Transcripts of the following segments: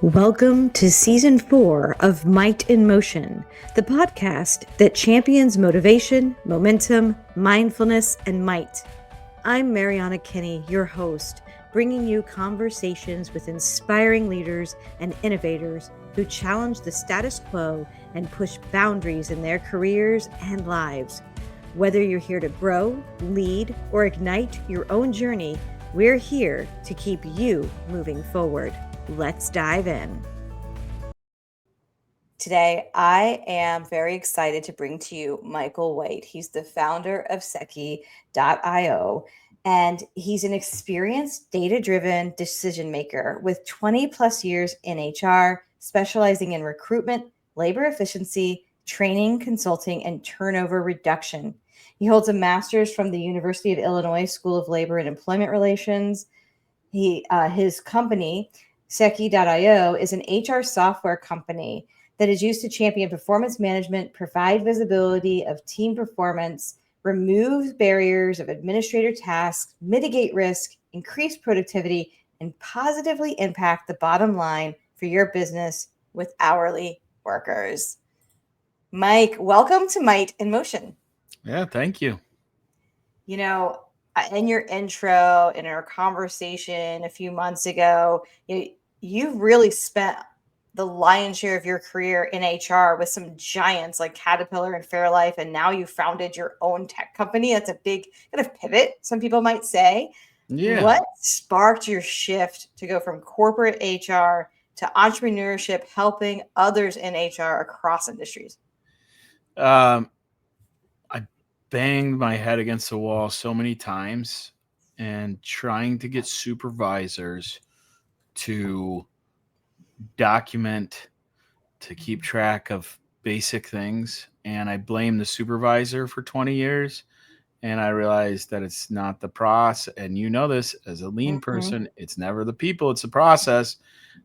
Welcome to Season 4 of Might in Motion, the podcast that champions motivation, momentum, mindfulness, and might. I'm Marianna Kinneeinterviews, your host, bringing you conversations with inspiring leaders and innovators who challenge the status quo and push boundaries in their careers and lives. Whether you're here to grow, lead, or ignite your own journey, we're here to keep you moving forward. Let's dive in. Today, I am very excited to bring to you Michael White. He's the founder of Seki.io, and he's an experienced data-driven decision maker with 20 plus years in HR, specializing in recruitment, labor efficiency, training, consulting, and turnover reduction. He holds a master's from the University of Illinois School of Labor and Employment Relations. His company, Seki.io, is an HR software company that is used to champion performance management, provide visibility of team performance, remove barriers of administrator tasks, mitigate risk, increase productivity, and positively impact the bottom line for your business with hourly workers. Mike, welcome to Might in Motion. Yeah, thank you. You know, in your intro, in our conversation a few months ago, you've really spent the lion's share of your career in HR with some giants like Caterpillar and Fairlife, and now you founded your own tech company. That's a big kind of pivot, some people might say. Yeah. What sparked your shift to go from corporate HR to entrepreneurship, helping others in HR across industries? I banged my head against the wall so many times and trying to get supervisors to document, to keep track of basic things. And I blamed the supervisor for 20 years. And I realized that it's not the process. And you know this as a lean person, it's never the people, it's the process.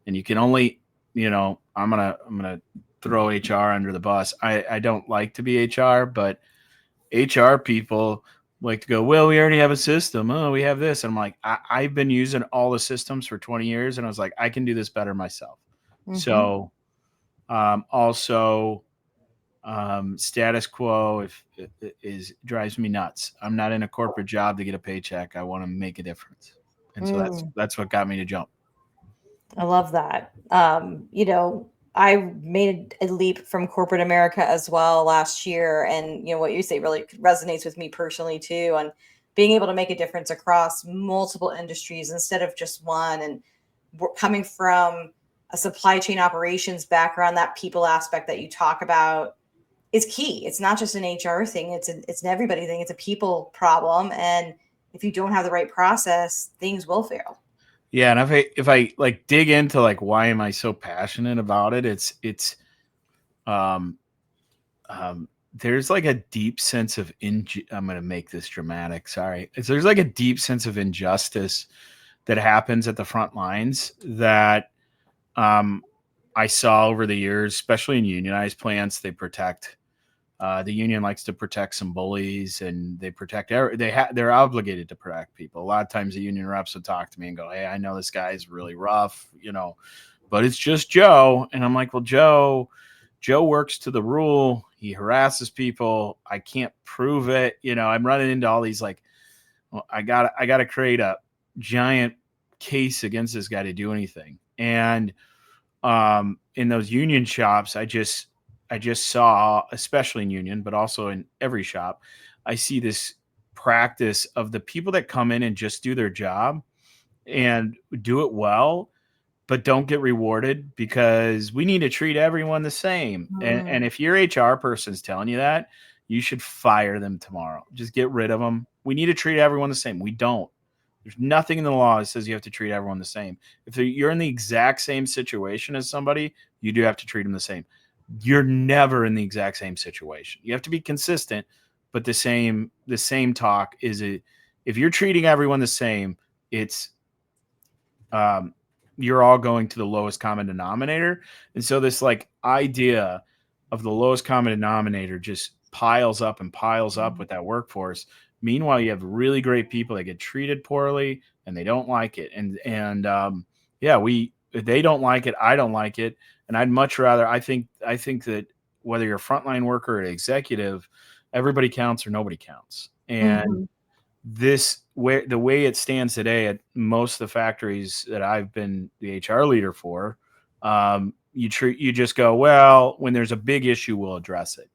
And you can only, I'm gonna throw HR under the bus. I don't like to be HR, but HR people like to go, well, we already have a system. Oh, we have this. And I'm like, I've been using all the systems for 20 years. And I was like, I can do this better myself. So also status quo is drives me nuts. I'm not in a corporate job to get a paycheck. I want to make a difference. And so that's what got me to jump. I love that. I made a leap from corporate America as well last year. And, what you say really resonates with me personally too, on being able to make a difference across multiple industries instead of just one. And coming from a supply chain operations background, that people aspect that you talk about is key. It's not just an HR thing. It's an everybody thing. It's a people problem. And if you don't have the right process, things will fail. Yeah, and if I like dig into like why am I so passionate about it, it's there's like a deep sense of I'm going to make this dramatic. Sorry, there's like a deep sense of injustice that happens at the front lines that I saw over the years, especially in unionized plants. They protect. The union likes to protect some bullies, and they protect. They're obligated to protect people. A lot of times, the union reps would talk to me and go, "Hey, I know this guy's really rough, but it's just Joe." And I'm like, "Well, Joe works to the rule. He harasses people. I can't prove it. I'm running into all these like, well, I gotta create a giant case against this guy to do anything." And in those union shops, I just saw, especially in union, but also in every shop, I see this practice of the people that come in and just do their job and do it well, but don't get rewarded because we need to treat everyone the same. And if your HR person's telling you that, you should fire them tomorrow. Just get rid of them. We need to treat everyone the same. We don't. There's nothing in the law that says you have to treat everyone the same. If you're in the exact same situation as somebody, you do have to treat them the same. You're never in the exact same situation. You have to be consistent, but the same talk is if you're treating everyone the same, it's you're all going to the lowest common denominator. And so this like idea of the lowest common denominator just piles up and piles up with that workforce. Meanwhile, you have really great people that get treated poorly and they don't like it. And if they don't like it, I don't like it. And I'd much rather, I think that whether you're a frontline worker or an executive, everybody counts or nobody counts. And the way it stands today at most of the factories that I've been the HR leader for, you just go, well, when there's a big issue, we'll address it.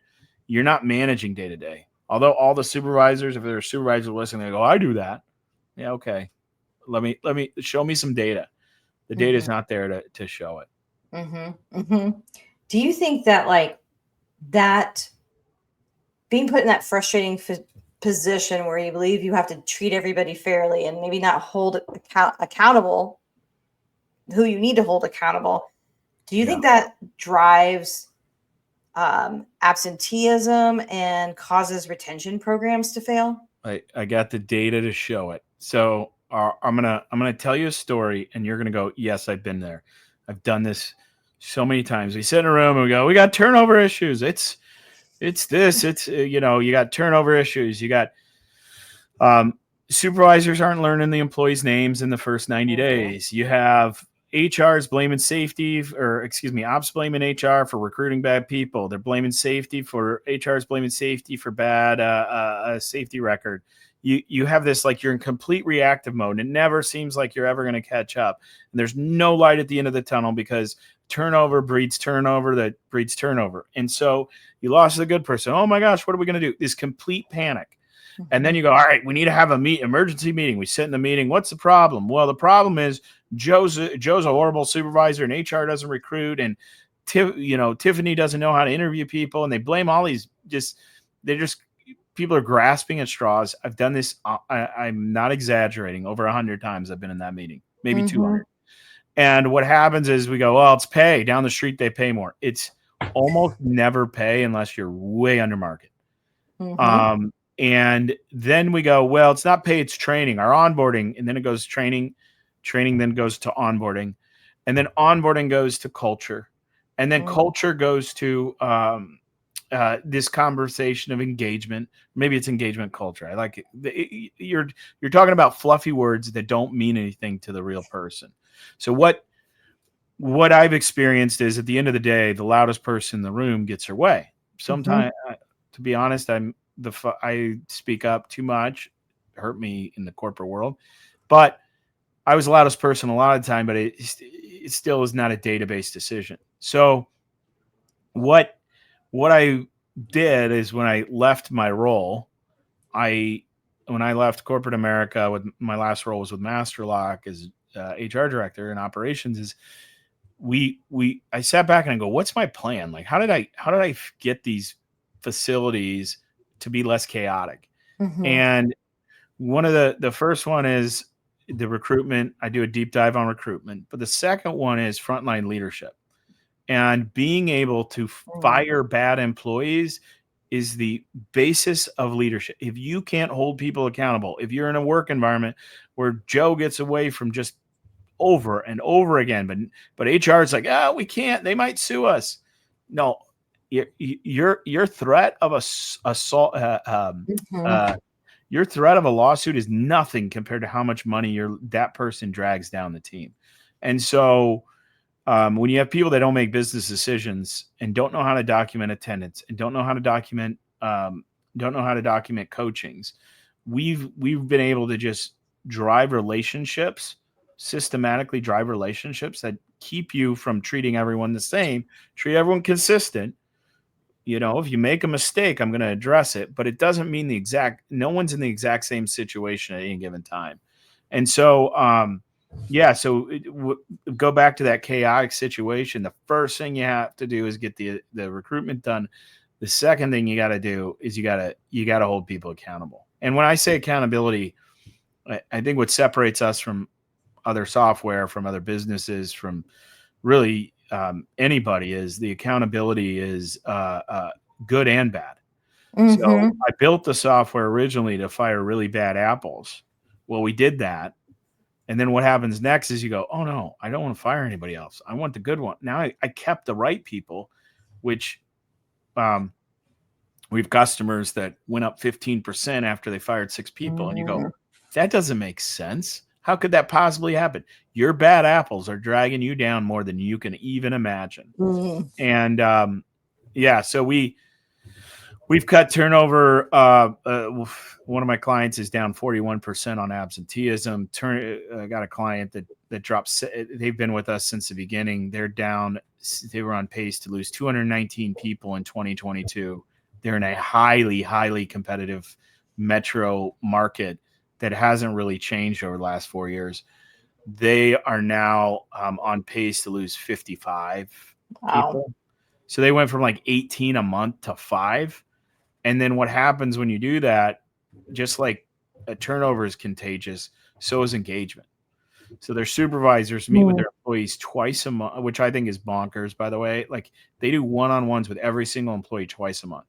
You're not managing day to day. Although all the supervisors, if there's supervisors listening, they go, I do that. Yeah, okay. Let me show me some data. The data is not there to show it. Do you think that like that being put in that frustrating position where you believe you have to treat everybody fairly and maybe not hold accountable who you need to hold accountable, do you think that drives absenteeism and causes retention programs to fail? I got the data to show it. So I'm gonna tell you a story, and you're gonna go, yes, I've been there. I've done this so many times. We sit in a room and we go, we got turnover issues. It's this. It's you got turnover issues. You got supervisors aren't learning the employees' names in the first 90 days. You have HR's blaming safety, or excuse me, ops blaming HR for recruiting bad people. They're blaming safety for HR's blaming safety for bad safety record. You have this, like, you're in complete reactive mode. It never seems like you're ever going to catch up. And there's no light at the end of the tunnel because turnover breeds turnover that breeds turnover. And so you lost a good person. Oh my gosh, what are we going to do? This complete panic. And then you go, all right, we need to have emergency meeting. We sit in the meeting. What's the problem? Well, the problem is Joe's a horrible supervisor, and HR doesn't recruit, and Tiffany doesn't know how to interview people, and they blame all these. People are grasping at straws. I've done this. I'm not exaggerating. Over 100 times I've been in that meeting, maybe 200. And what happens is we go, well, it's pay. Down the street they pay more. It's almost never pay unless you're way under market. And then we go, well, it's not pay, it's training, our onboarding. And then it goes training then goes to onboarding. And then onboarding goes to culture. And then culture goes to this conversation of engagement. Maybe it's engagement culture. I like it. You're talking about fluffy words that don't mean anything to the real person. So what I've experienced is, at the end of the day, the loudest person in the room gets her way. Sometimes, to be honest, I speak up too much. It hurt me in the corporate world, but I was the loudest person a lot of the time, but it still is not a database decision. So what I did is, when I left my role, when I left corporate America, with my last role was with Masterlock as HR director and operations, is I sat back and I go, what's my plan? Like, how did I get these facilities to be less chaotic? And one of the first one is the recruitment. I do a deep dive on recruitment, but the second one is frontline leadership, and being able to fire bad employees is the basis of leadership. If you can't hold people accountable, if you're in a work environment where Joe gets away from just over and over again, but HR is like, we can't, they might sue us. No, your threat of your threat of a lawsuit is nothing compared to how much money that person drags down the team. And so when you have people that don't make business decisions and don't know how to document attendance and don't know how to document coachings, we've been able to just systematically drive relationships that keep you from treating everyone the same, treat everyone consistent. If you make a mistake, I'm going to address it, but it doesn't mean no one's in the exact same situation at any given time. And so, go back to that chaotic situation. The first thing you have to do is get the recruitment done. The second thing you got to do is you got to hold people accountable. And when I say accountability, I think what separates us from other software, from other businesses, from really anybody, is the accountability is good and bad. So I built the software originally to fire really bad apples. Well, we did that. And then what happens next is you go, oh no, I don't want to fire anybody else. I want the good one. Now I kept the right people, which we have customers that went up 15% after they fired 6 people. And you go, that doesn't make sense. How could that possibly happen? Your bad apples are dragging you down more than you can even imagine. And yeah, so we've cut turnover. One of my clients is down 41% on absenteeism. Got a client that dropped. They've been with us since the beginning. They're down. They were on pace to lose 219 people in 2022. They're in a highly competitive metro market that hasn't really changed over the last 4 years. They are now on pace to lose 55 people. So they went from like 18 a month to 5. And then what happens when you do that, just like a turnover is contagious, so is engagement. So their supervisors meet with their employees twice a month, which I think is bonkers, by the way. Like they do one-on-ones with every single employee twice a month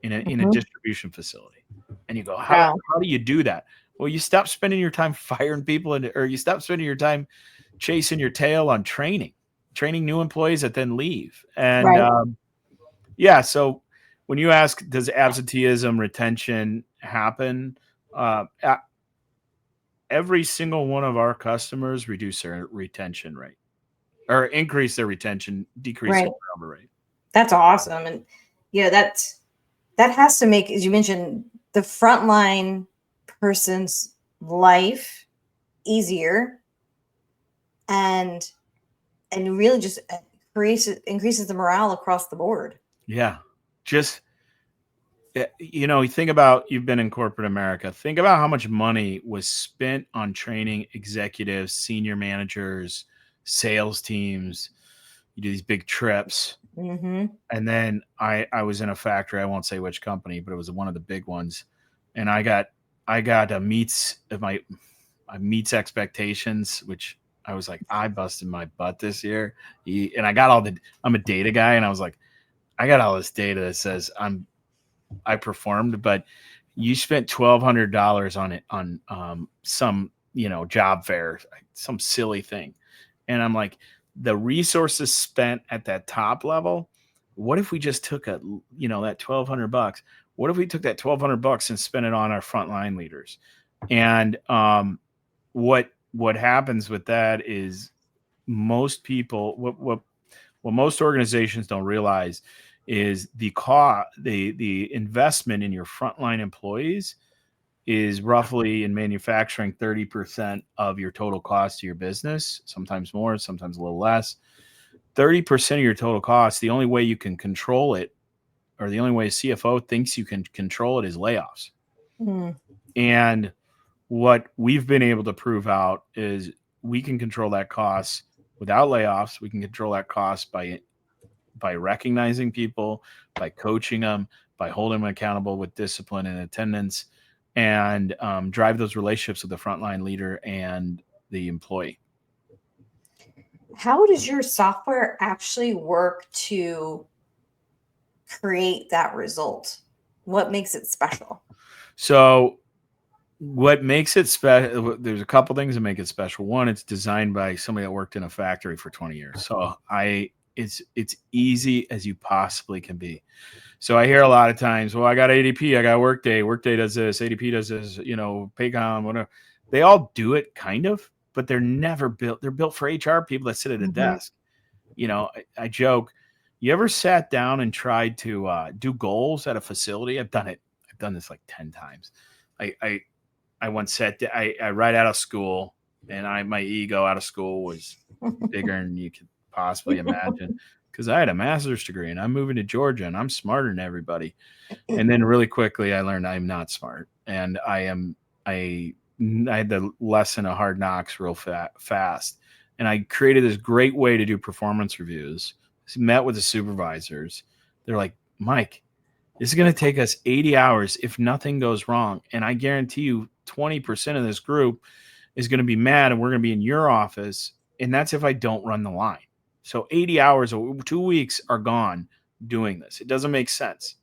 in a distribution facility. And you go, how do you do that? Well, you stop spending your time firing people, or you stop spending your time chasing your tail on training new employees that then leave. And yeah, so when you ask, does absenteeism retention happen? Every single one of our customers reduce their retention rate, or increase their retention, decrease their turnover rate. That's awesome. And that has to make, as you mentioned, the frontline person's life easier, and really just increases the morale across the board. Yeah. Just, you think about, you've been in corporate America. Think about how much money was spent on training executives, senior managers, sales teams. You do these big trips. Mm-hmm. And then I was in a factory. I won't say which company, but it was one of the big ones. And I got a my meets expectations, which I was like, I busted my butt this year. And I got I'm a data guy. And I was like, I got all this data that says I performed, but you spent $1,200 on it, on some, job fair, some silly thing. And I'm like, the resources spent at that top level, what if we just took that $1,200? What if we took that $1,200 and spent it on our frontline leaders? And what happens with that is most people, what most organizations don't realize is the investment in your frontline employees is roughly, in manufacturing, 30% of your total cost to your business, sometimes more, sometimes a little less. 30% of your total cost, the only way you can control it, or the only way a CFO thinks you can control it, is layoffs. And what we've been able to prove out is we can control that cost without layoffs. We can control that cost by recognizing people, by coaching them, by holding them accountable with discipline and attendance, and drive those relationships with the frontline leader and the employee. How does your software actually work to create that result? What makes it special? So what makes it special, there's a couple things that make it special. One, it's designed by somebody that worked in a factory for 20 years. So it's easy as you possibly can be. So I hear a lot of times, well, I got ADP, I got Workday does this, ADP does this, Paycom, whatever. They all do it kind of, but they're never built. They're built for HR people that sit at a desk. I joke, you ever sat down and tried to do goals at a facility? I've done it. I've done this like 10 times. I once sat down, I right out of school, and my ego out of school was bigger than you could possibly imagine, because I had a master's degree and I'm moving to Georgia and I'm smarter than everybody. And then really quickly I learned I'm not smart, and I had the lesson of hard knocks real fast. And I created this great way to do performance reviews. Met with the supervisors. They're like, Mike, this is going to take us 80 hours if nothing goes wrong. And I guarantee you 20% of this group is going to be mad, and we're going to be in your office. And that's if I don't run the line. So 80 hours, 2 weeks are gone doing this. It doesn't make sense.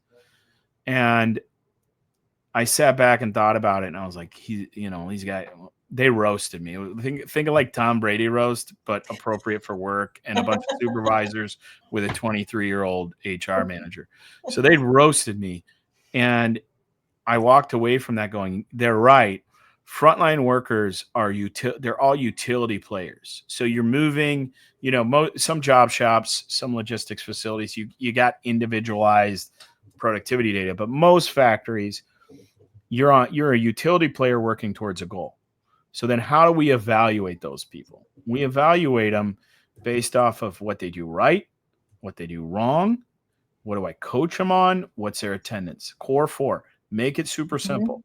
And I sat back and thought about it, and I was like, these guys, they roasted me. Think of like Tom Brady roast, but appropriate for work, and a bunch of supervisors with a 23-year-old HR manager. So they roasted me. And I walked away from that going, they're right. Frontline workers are they're all utility players. So you're moving, some job shops, some logistics facilities, you got individualized productivity data, but most factories, you're a utility player working towards a goal. So then how do we evaluate those people? We evaluate them based off of what they do right, what they do wrong, what do I coach them on, what's their attendance. Core 4, make it super simple.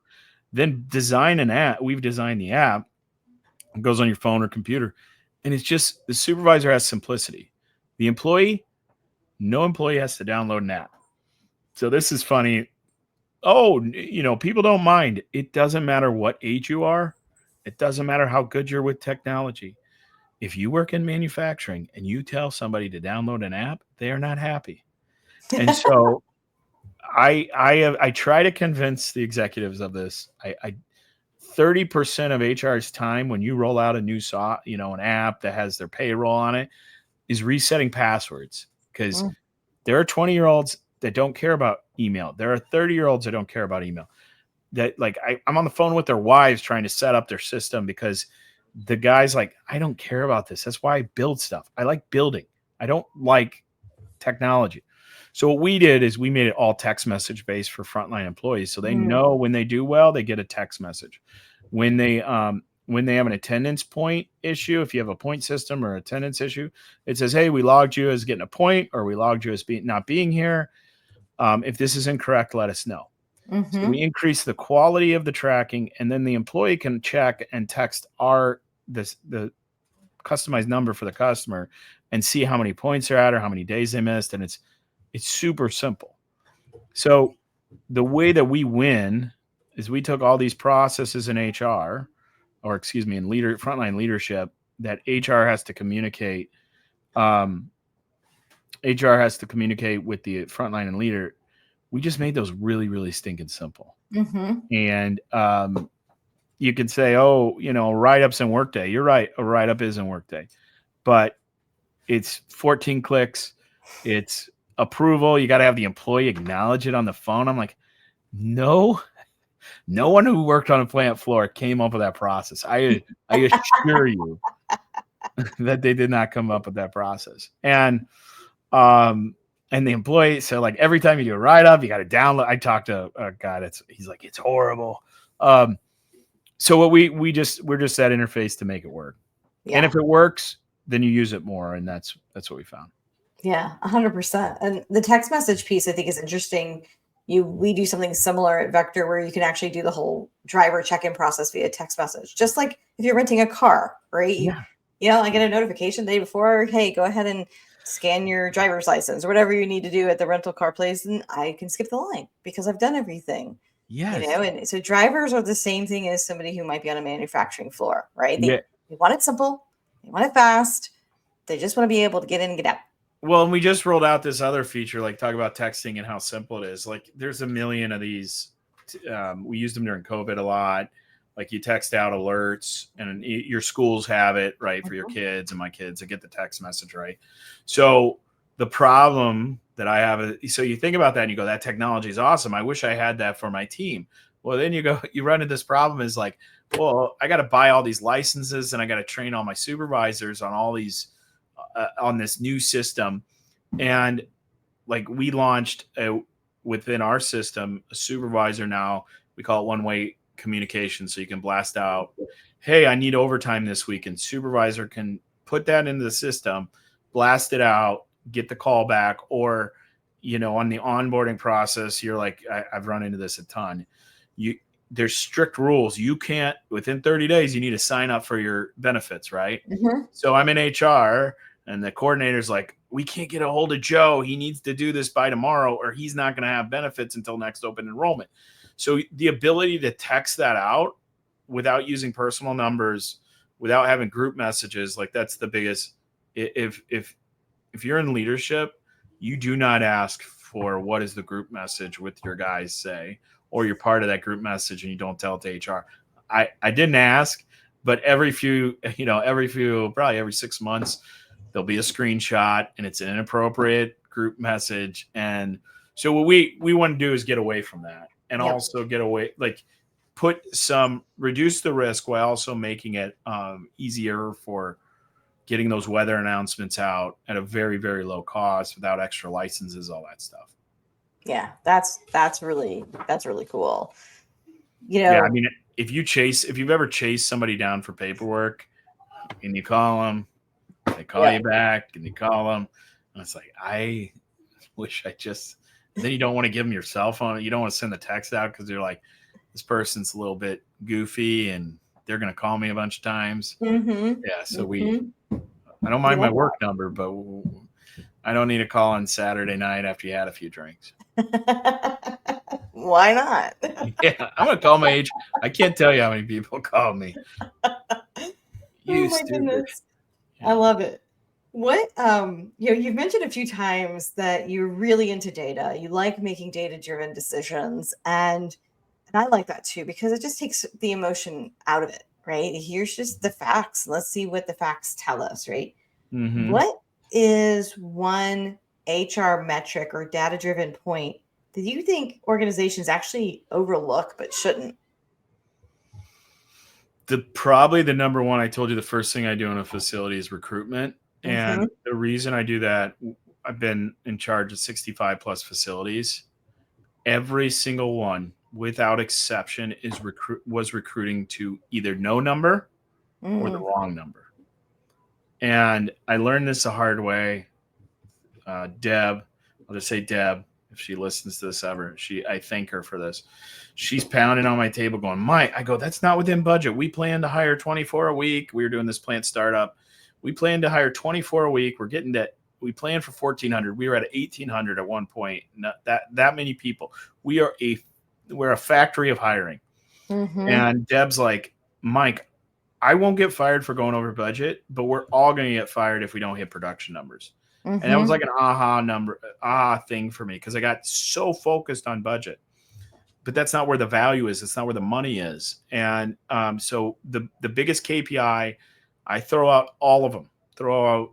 Then design an app. We've designed the app. It goes on your phone or computer. And it's just, the supervisor has simplicity. The employee, no employee has to download an app. So this is funny. Oh, people don't mind. It doesn't matter what age you are. It doesn't matter how good you're with technology. If you work in manufacturing and you tell somebody to download an app, they are not happy. And so I try to convince the executives of this. 30% of HR's time when you roll out a new an app that has their payroll on it is resetting passwords, because there are 20-year-olds that don't care about email. There are 30-year-olds that don't care about email. That I'm on the phone with their wives trying to set up their system because the guy's like, I don't care about this. That's why I build stuff. I like building. I don't like technology. So what we did is we made it all text message based for frontline employees. So they know when they do well, they get a text message. When they have an attendance point issue, if you have a point system or attendance issue, it says, hey, we logged you as getting a point, or we logged you as not being here. If this is incorrect, let us know. So we increase the quality of the tracking, and then the employee can check and text the customized number for the customer and see how many points they're at or how many days they missed. And it's super simple. So the way that we win is we took all these processes in HR, or excuse me, in frontline leadership that HR has to communicate. HR has to communicate with the frontline and leader. We just made those really, really stinking simple. And you can say, write-ups in Workday. You're right. A write-up is in Workday. But it's 14 clicks. It's approval. You got to have the employee acknowledge it on the phone. I'm like, no one who worked on a plant floor came up with that process. I assure you that they did not come up with that process. And the employee, so every time you do a write-up, you got to download. I talked to a guy he's like, it's horrible. So what we're just that interface to make it work. Yeah. And if it works, then you use it more. And that's what we found. Yeah, 100%. And the text message piece, I think, is interesting. We do something similar at Vector where you can actually do the whole driver check-in process via text message. Just like if you're renting a car, right? Yeah. I get a notification the day before, hey, go ahead and scan your driver's license or whatever you need to do at the rental car place. And I can skip the line because I've done everything. Yes. And so drivers are the same thing as somebody who might be on a manufacturing floor, right? They want it simple. They want it fast. They just want to be able to get in and get out. Well, and we just rolled out this other feature, talk about texting and how simple it is. There's a million of these. We used them during COVID a lot. You text out alerts, and your schools have it, right, for your kids and my kids. I get the text message, right? So the problem that I have is, so you think about that and you go, that technology is awesome. I wish I had that for my team. Well, then you run into this problem is well, I got to buy all these licenses and I got to train all my supervisors on all these on this new system. And we launched within our system, a supervisor now, we call it one-way communication. So you can blast out, hey, I need overtime this week. And supervisor can put that into the system, blast it out, get the call back. Or, on the onboarding process, you're like, I've run into this a ton. There's strict rules. You can't, within 30 days, you need to sign up for your benefits, right? So I'm in HR, and the coordinator's like, we can't get a hold of Joe. He needs to do this by tomorrow, or he's not going to have benefits until next open enrollment. So the ability to text that out without using personal numbers, without having group messages, that's the biggest. If you're in leadership, you do not ask for what is the group message with your guys say, or you're part of that group message and you don't tell it to HR. I didn't ask, but probably every 6 months, there'll be a screenshot and it's an inappropriate group message. And so what we want to do is get away from that, and also get away. reduce the risk while also making it easier for getting those weather announcements out at a very, very low cost without extra licenses, all that stuff. Yeah, that's really cool. Yeah, I mean, if you've ever chased somebody down for paperwork and you call them, they call you back and you call them, and it's like, I wish I just, and then you don't want to give them your cell phone. You don't want to send the text out because you're like, this person's a little bit goofy and they're going to call me a bunch of times. Mm-hmm. Yeah. So I don't mind my work number, but I don't need a call on Saturday night after you had a few drinks. Why not? Yeah. I'm going to call my age. I can't tell you how many people call me. You stupid. Goodness. Yeah. I love it. What, you've mentioned a few times that you're really into data. You like making data-driven decisions. And I like that too, because it just takes the emotion out of it, right? Here's just the facts. Let's see what the facts tell us, right? Mm-hmm. What is one HR metric or data-driven point that you think organizations actually overlook but shouldn't? Probably the number one, I told you the first thing I do in a facility is recruitment. And the reason I do that, I've been in charge of 65 plus facilities. Every single one, without exception, was recruiting to either no number or the wrong number. And I learned this the hard way. Deb, I'll just say Deb, if she listens to this ever, I thank her for this. She's pounding on my table going, Mike, I go, that's not within budget. We plan to hire 24 a week. We were doing this plant startup. We plan to hire 24 a week. We planned for 1,400. We were at 1,800 at one point. Not that many people. We're a factory of hiring. Mm-hmm. And Deb's like, Mike, I won't get fired for going over budget, but we're all going to get fired if we don't hit production numbers. Mm-hmm. And that was like an aha thing for me, because I got so focused on budget. But that's not where the value is. It's not where the money is. And so the biggest KPI, I throw out all of them.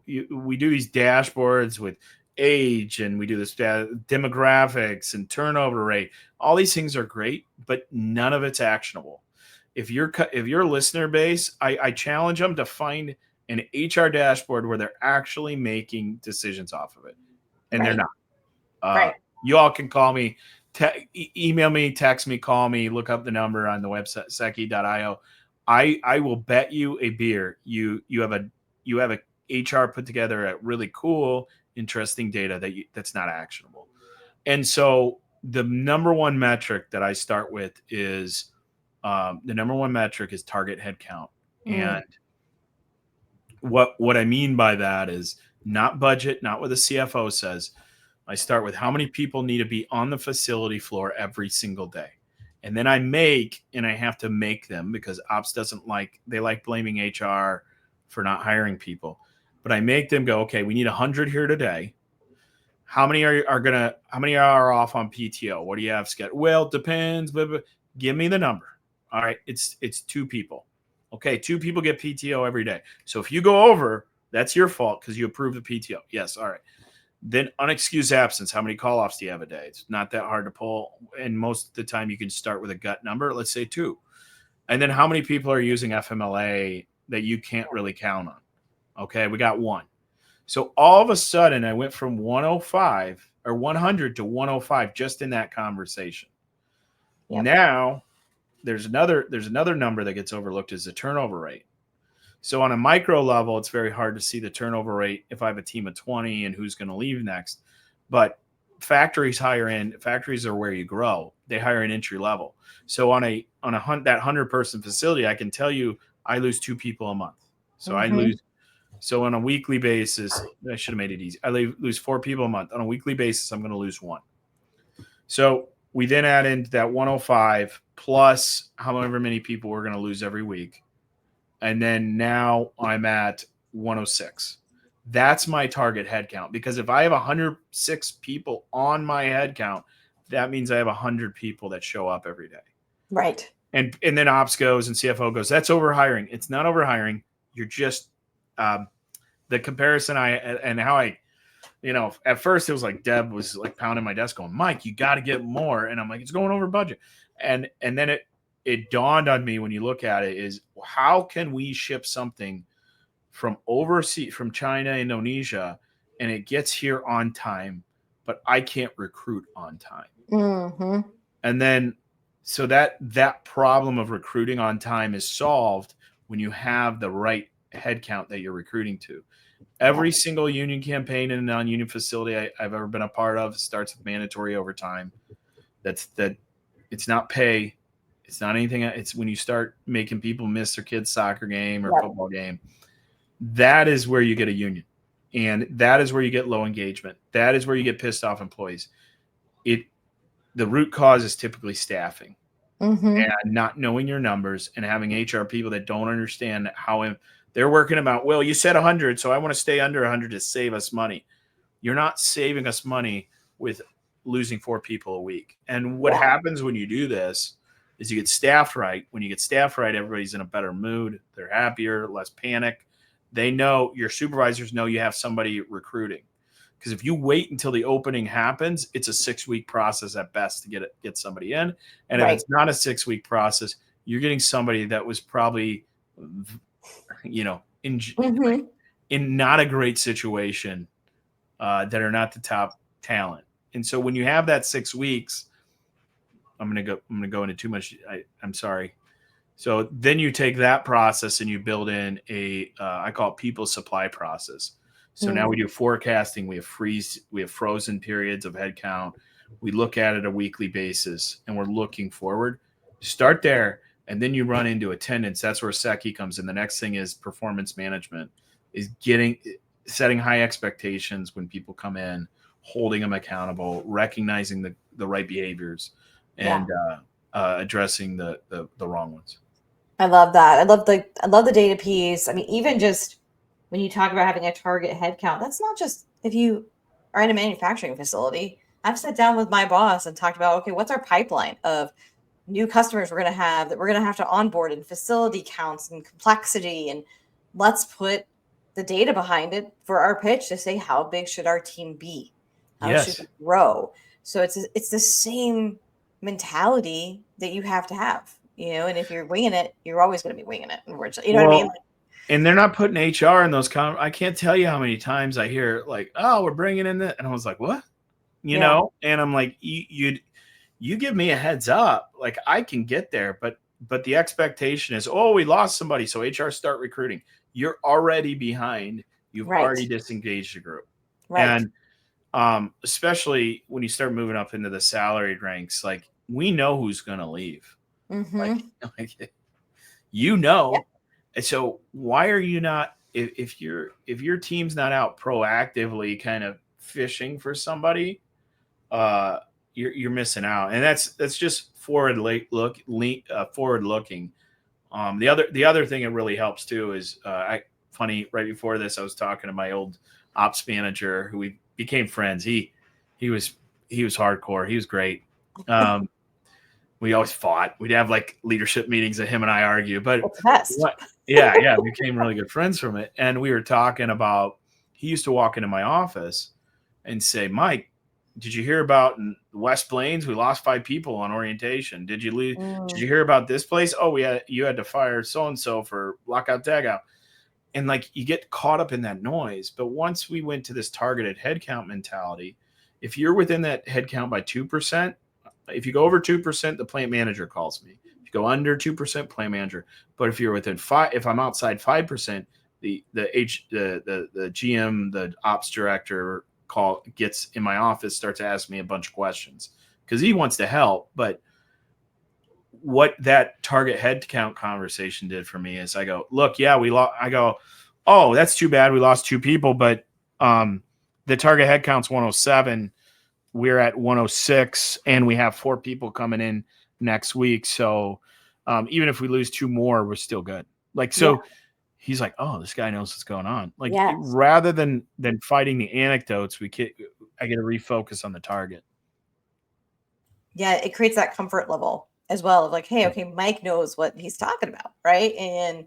We do these dashboards with age, and we do this demographics and turnover rate. All these things are great, but none of it's actionable. If your listener base, I challenge them to find an HR dashboard where they're actually making decisions off of it, and they're not. You all can call me, email me, text me, call me, look up the number on the website secchi.io. I will bet you a beer you have a HR put together at really cool, interesting data that's not actionable. And so the number one metric that I start with is target headcount. And what I mean by that is not budget, not what the CFO says. I start with how many people need to be on the facility floor every single day. And then I have to make them, because ops they like blaming HR for not hiring people. But I make them go, okay, we need 100 here today. How many are off on PTO? What do you have scheduled? Well, it depends. But give me the number. All right, it's 2 people. Okay, 2 people get PTO every day. So if you go over, that's your fault because you approved the PTO. Yes, all right. Then unexcused absence. How many call-offs do you have a day? It's not that hard to pull. And most of the time you can start with a gut number. Let's say 2. And then how many people are using FMLA that you can't really count on? Okay, we got 1. So all of a sudden I went from 105 or 100 to 105 just in that conversation. Yep. Now there's another number that gets overlooked, is the turnover rate. So on a micro level, it's very hard to see the turnover rate if I have a team of 20 and who's going to leave next. But factories are where you grow. They hire an entry level. So on that 100-person facility, I can tell you I lose 2 people a month. So So on a weekly basis, I should have made it easy. I lose 4 people a month. On a weekly basis, I'm going to lose 1. So we then add into that 105 plus however many people we're going to lose every week. And then now I'm at 106. That's my target headcount, because if I have 106 people on my headcount, that means I have 100 people that show up every day. Right. And then ops goes and CFO goes, that's overhiring. It's not overhiring. You're just the comparison at first it was like Deb was like pounding my desk going, Mike, you got to get more. And I'm like, it's going over budget. And then it dawned on me when you look at it is, how can we ship something from overseas, from China, Indonesia, and it gets here on time, but I can't recruit on time. Mm-hmm. And then, so that problem of recruiting on time is solved when you have the right headcount that you're recruiting to. Every single union campaign in a non-union facility I've ever been a part of starts with mandatory overtime. That it's not pay, it's not anything. It's when you start making people miss their kid's soccer game or football game. That is where you get a union, and that is where you get low engagement. That is where you get pissed off employees. The root cause is typically staffing. And not knowing your numbers and having HR people that don't understand how they're working about, well, you said 100, so I want to stay under 100 to save us money. You're not saving us money with losing 4 people a week. And what happens when you do this is you get staffed right. When you get staffed right, everybody's in a better mood. They're happier, less panic. They know, your supervisors know you have somebody recruiting. Because if you wait until the opening happens, it's a 6-week process at best to get somebody in. And if it's not a 6-week process, you're getting somebody that was probably, in not a great situation, that are not the top talent. And so when you have that 6 weeks, I'm gonna go into too much. I'm sorry. So then you take that process and you build in I call it people supply process. So now we do forecasting. We have frozen periods of headcount. We look at it a weekly basis, and we're looking forward. Start there, and then you run into attendance. That's where SECI comes in. The next thing is performance management, is setting high expectations when people come in, holding them accountable, recognizing the right behaviors, and addressing the wrong ones. I love that. I love the data piece. I mean, even just when you talk about having a target headcount, that's not just if you are in a manufacturing facility. I've sat down with my boss and talked about, okay, what's our pipeline of new customers we're going to have that we're going to have to onboard, and facility counts and complexity, and let's put the data behind it for our pitch to say, how big should our team be? How should we grow? So it's the same mentality that you have to have, and if you're winging it, you're always going to be winging it. What I mean? And they're not putting HR in those I can't tell you how many times I hear like, oh, we're bringing in that. And I was like, what? And I'm like, you give me a heads up. Like, I can get there, but the expectation is, oh, we lost somebody, so HR start recruiting. You're already behind. You've already disengaged the group. And especially when you start moving up into the salaried ranks, like, we know who's going to leave. And so why are you not, if your team's not out proactively kind of fishing for somebody, you're missing out. And that's just forward looking. The other thing that really helps too is, funny, right before this, I was talking to my old ops manager who we became friends. He was hardcore. He was great. We always fought. We'd have like leadership meetings that him and I argue, but we became really good friends from it. And we were talking about, he used to walk into my office and say, Mike, did you hear about in West Plains? We lost 5 people on orientation. Did you hear about this place? Oh, you had to fire so-and-so for lockout tagout. And like, you get caught up in that noise. But once we went to this targeted headcount mentality, if you're within that headcount by 2%, if you go over 2%, the plant manager calls me. If you go under 2%, plant manager. But if you're within 5%, if I'm outside 5%, the GM, the ops director gets in my office, starts to ask me a bunch of questions because he wants to help. But what that target headcount conversation did for me is, I go, look, I go, oh, that's too bad. We lost 2 people, but the target headcount's 107. We're at 106, and we have 4 people coming in next week. So even if we lose 2 more, we're still good. He's like, oh, this guy knows what's going on. Rather than fighting the anecdotes, I get to refocus on the target. Yeah, it creates that comfort level as well of like, hey, okay, Mike knows what he's talking about, right? And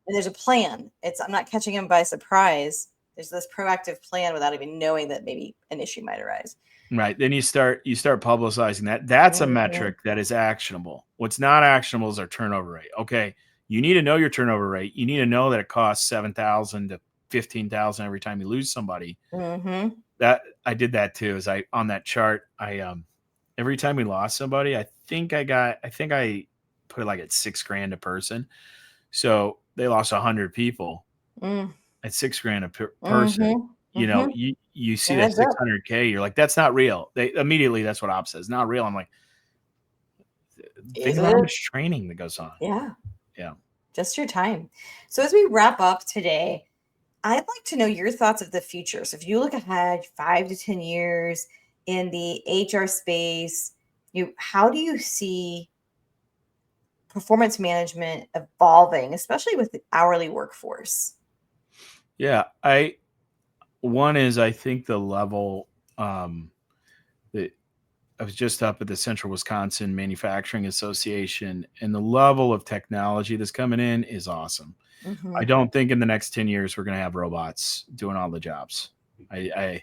there's a plan. I'm not catching him by surprise. there's this proactive plan without even knowing that maybe an issue might arise. Right. Then you start publicizing that. That's a metric that is actionable. What's not actionable is our turnover rate. Okay. You need to know your turnover rate. You need to know that it costs 7,000 to 15,000 every time you lose somebody. That I did that too. Is I on that chart, every time we lost somebody, I think I put it like at $6,000 a person. So they lost 100 people at $6,000 a person. You know, you see that 600K, you're like, that's not real. They immediately, that's what Op says, not real. I'm like, think about how much training that goes on. Yeah. Yeah. Just your time. So as we wrap up today, I'd like to know your thoughts of the future. So if you look ahead 5 to 10 years in the HR space, how do you see performance management evolving, especially with the hourly workforce? Yeah. One is, I think the level, that I was just up at the Central Wisconsin Manufacturing Association, and the level of technology that's coming in is awesome. I don't think in the next 10 years we're going to have robots doing all the jobs. I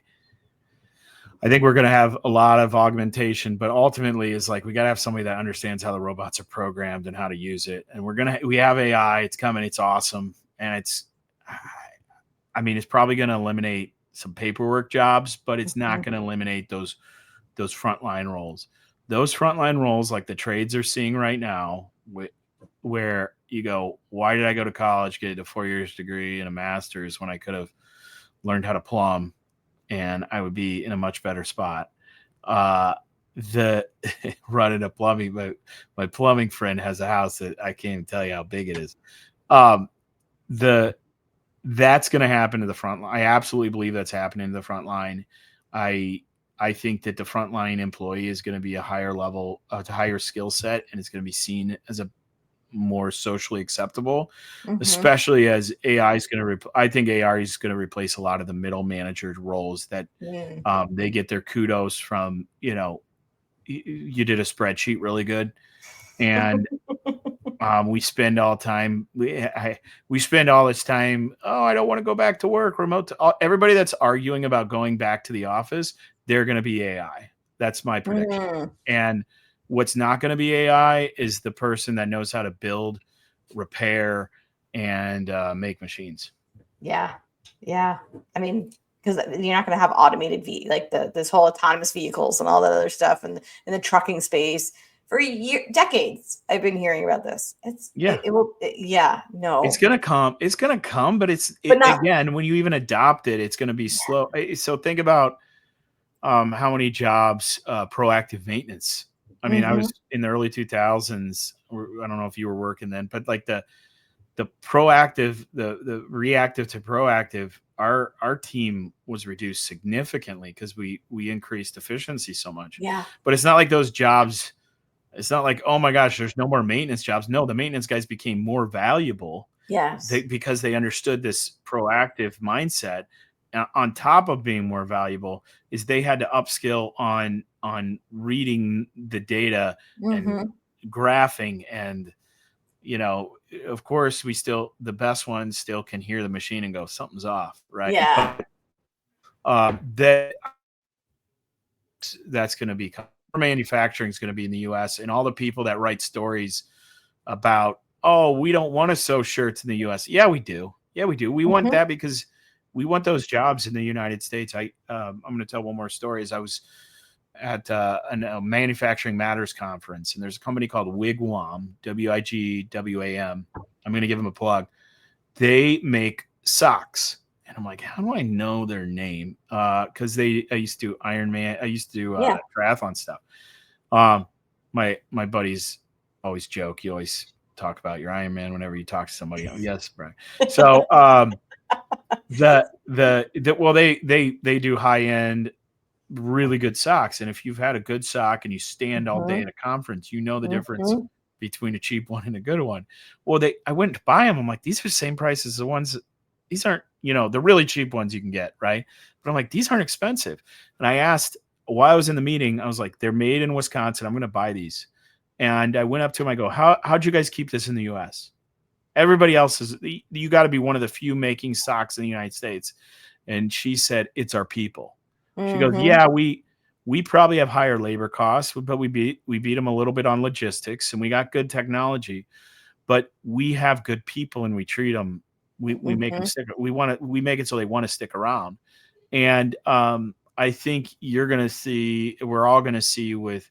think we're going to have a lot of augmentation, but ultimately is like, we got to have somebody that understands how the robots are programmed and how to use it. And we have AI, it's coming, it's awesome. And it's probably going to eliminate some paperwork jobs, but it's not going to eliminate those frontline roles. Those frontline roles, like the trades are seeing right now, where you go, why did I go to college, get a 4 years degree and a master's when I could have learned how to plumb and I would be in a much better spot? The running a plumbing, my plumbing friend has a house that I can't even tell you how big it is. That's going to happen to the front line. I absolutely believe that's happening to the front line. I think that the frontline employee is going to be a higher level, a higher skill set, and it's going to be seen as a more socially acceptable, especially as AI is going to. I think AI is going to replace a lot of the middle manager roles that they get their kudos from. You did a spreadsheet really good, and we spend all time. We spend all this time. Oh, I don't want to go back to work. Remote. Everybody that's arguing about going back to the office, they're going to be AI. That's my prediction. And what's not going to be AI is the person that knows how to build, repair, and make machines. Yeah. I mean, because you're not going to have automated this whole autonomous vehicles and all that other stuff, and in the trucking space for decades. I've been hearing about this. No. It's gonna come. It's gonna come, but again, when you even adopt it, it's gonna be slow. So think about how many jobs proactive maintenance. I mean, I was in the early 2000s. I don't know if you were working then, but like the proactive, the reactive to proactive, our team was reduced significantly because we increased efficiency so much. Yeah. But it's not like those jobs. It's not like, oh my gosh, there's no more maintenance jobs. No, the maintenance guys became more valuable. Yes. Because they understood this proactive mindset. On top of being more valuable, is they had to upskill on reading the data and graphing, and of course the best ones still can hear the machine and go, something's off, right? Yeah. That's going to be manufacturing is going to be in the US, and all the people that write stories about, oh, we don't want to sew shirts in the US. Yeah, we do. We want that because we want those jobs in the United States. I'm going to tell one more story. As I was at a Manufacturing Matters conference, and there's a company called Wigwam, WIGWAM. I'm going to give them a plug. They make socks. And I'm like, how do I know their name? Because I used to do Ironman. I used to do triathlon stuff. My buddies always joke. You always talk about your Ironman whenever you talk to somebody. Yes, Brian. So they do high end, really good socks. And if you've had a good sock and you stand all day at a conference, you know the difference between a cheap one and a good one. Well, I went to buy them. I'm like, these are the same price as the ones. These aren't, the really cheap ones you can get, right? But I'm like, these aren't expensive. And I asked, while I was in the meeting, I was like, they're made in Wisconsin. I'm going to buy these. And I went up to him. I go, how'd you guys keep this in the U.S.? Everybody else you got to be one of the few making socks in the United States. And she said, it's our people. She goes, Mm-hmm. yeah, we probably have higher labor costs, but we beat them a little bit on logistics, and we got good technology, but we have good people and we treat them. We make them stick. We make it so they want to stick around. And I think we're all going to see with,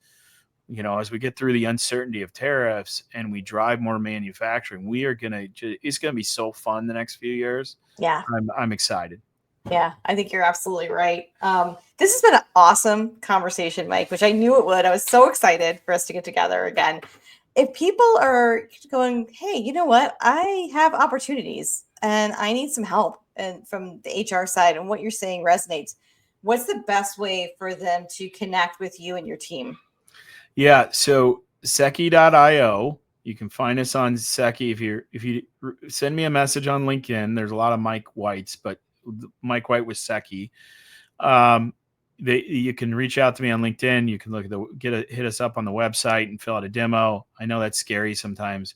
as we get through the uncertainty of tariffs and we drive more manufacturing, it's going to be so fun the next few years. Yeah. I'm excited. Yeah, I think you're absolutely right. This has been an awesome conversation, Mike, which I knew it would. I was so excited for us to get together again. If people are going, hey, you know what? I have opportunities and I need some help and from the HR side, and what you're saying resonates. What's the best way for them to connect with you and your team? Yeah, so Seki.io. You can find us on Seki. If you send me a message on LinkedIn, there's a lot of Mike Whites, but Mike White with Seki. You can reach out to me on LinkedIn. You can hit us up on the website and fill out a demo. I know that's scary sometimes.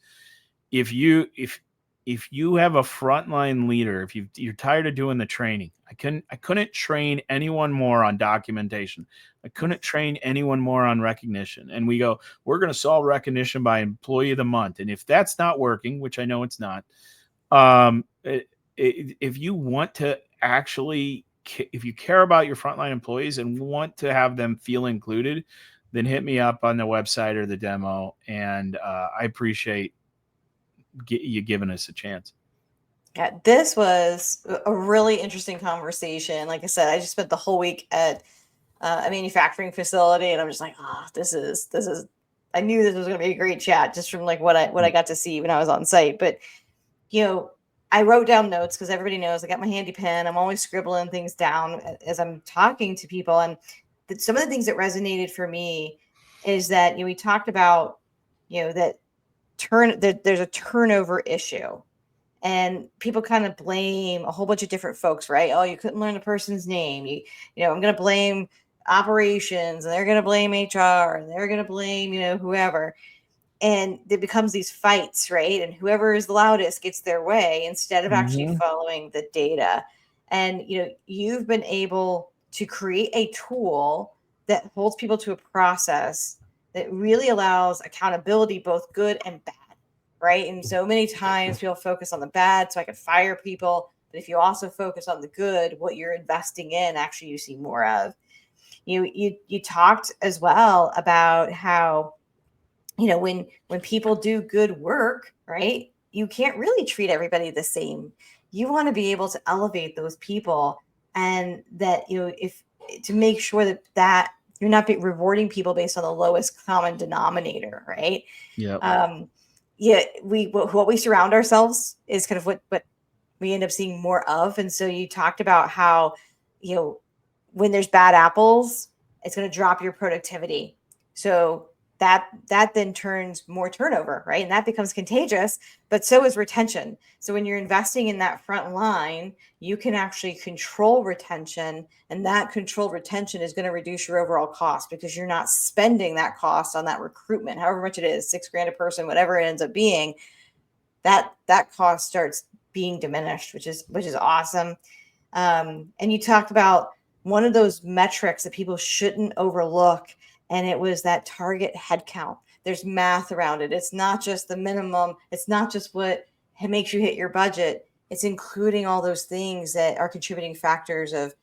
If you have a frontline leader, if you're tired of doing the training, I couldn't train anyone more on documentation. I couldn't train anyone more on recognition. And we're going to solve recognition by employee of the month. And if that's not working, which I know it's not, if you want to actually, if you care about your frontline employees and want to have them feel included, then hit me up on the website or the demo. And I appreciate you giving us a chance. Yeah, this was a really interesting conversation. Like I said, I just spent the whole week at a manufacturing facility, and I'm just like, this is. I knew this was going to be a great chat just from like what I got to see when I was on site. But I wrote down notes because everybody knows I got my handy pen. I'm always scribbling things down as I'm talking to people, and some of the things that resonated for me is that we talked about that there's a turnover issue. And people kind of blame a whole bunch of different folks, right? Oh, you couldn't learn the person's name. I'm going to blame operations, and they're going to blame HR, and they're going to blame, whoever. And it becomes these fights, right? And whoever is the loudest gets their way instead of actually following the data. And, you've been able to create a tool that holds people to a process that really allows accountability, both good and bad. Right. And so many times people focus on the bad so I can fire people. But if you also focus on the good, what you're investing in, actually you see more of. You talked as well about how, when people do good work, right, you can't really treat everybody the same. You want to be able to elevate those people, and that, if to make sure that you're not rewarding people based on the lowest common denominator, right? Yeah. What we surround ourselves is kind of what we end up seeing more of. And so you talked about how, when there's bad apples, it's going to drop your productivity. So that then turns more turnover, right? And that becomes contagious, but so is retention. So when you're investing in that front line, you can actually control retention, and that controlled retention is going to reduce your overall cost because you're not spending that cost on that recruitment, however much it is, $6,000 a person, whatever it ends up being. That cost starts being diminished, which is awesome. And you talked about one of those metrics that people shouldn't overlook, and it was that target headcount. There's math around it. It's not just the minimum. It's not just what makes you hit your budget. It's including all those things that are contributing factors of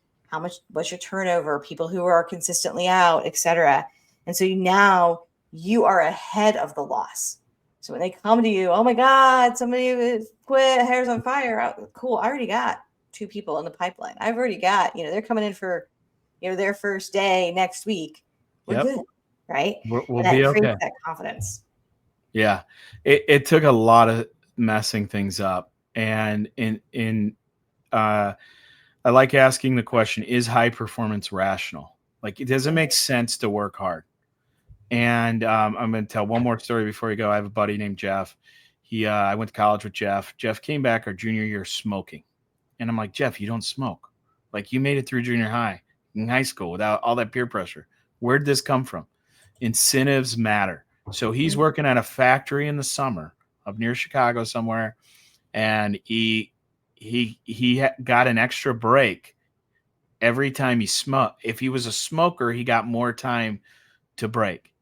what's your turnover, people who are consistently out, et cetera. And so now you are ahead of the loss. So when they come to you, oh my God, somebody quit, hair's on fire. Cool. I already got 2 people in the pipeline. I've already got, they're coming in for, their first day next week. We're good, right? We'll and that be creates okay. that confidence. Yeah. It took a lot of messing things up. And I like asking the question, is high performance rational? Like, it doesn't make sense to work hard. And I'm going to tell one more story before we go. I have a buddy named Jeff. I went to college with Jeff. Jeff came back our junior year smoking. And I'm like, Jeff, you don't smoke. Like, you made it through junior high in high school without all that peer pressure. Where'd this come from? Incentives matter. So he's working at a factory in the summer up near Chicago somewhere. And he got an extra break every time he smoked. If he was a smoker, he got more time to break.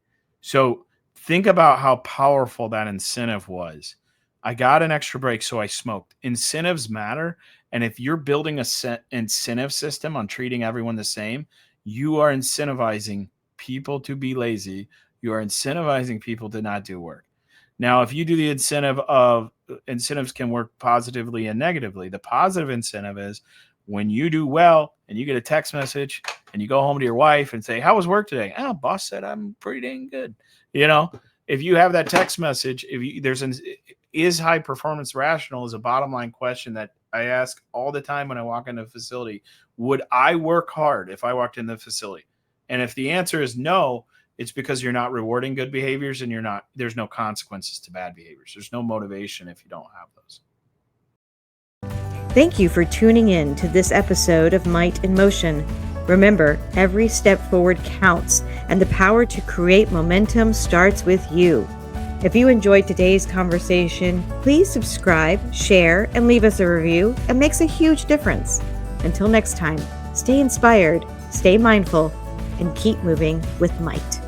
So think about how powerful that incentive was. I got an extra break, so I smoked. Incentives matter. And if you're building a set incentive system on treating everyone the same, you are incentivizing people to be lazy. You are incentivizing people to not do work. Now, if you do the incentive of incentives can work positively and negatively. The positive incentive is when you do well and you get a text message and you go home to your wife and say, "How was work today?" "Oh, boss said I'm pretty dang good." If you have that text message, is high performance rational is a bottom line question that I ask all the time when I walk into a facility. Would I work hard if I walked in the facility? And if the answer is no, it's because you're not rewarding good behaviors and there's no consequences to bad behaviors. There's no motivation if you don't have those. Thank you for tuning in to this episode of Might in Motion. Remember, every step forward counts, and the power to create momentum starts with you. If you enjoyed today's conversation, please subscribe, share, and leave us a review. It makes a huge difference. Until next time, stay inspired, stay mindful, and keep moving with might.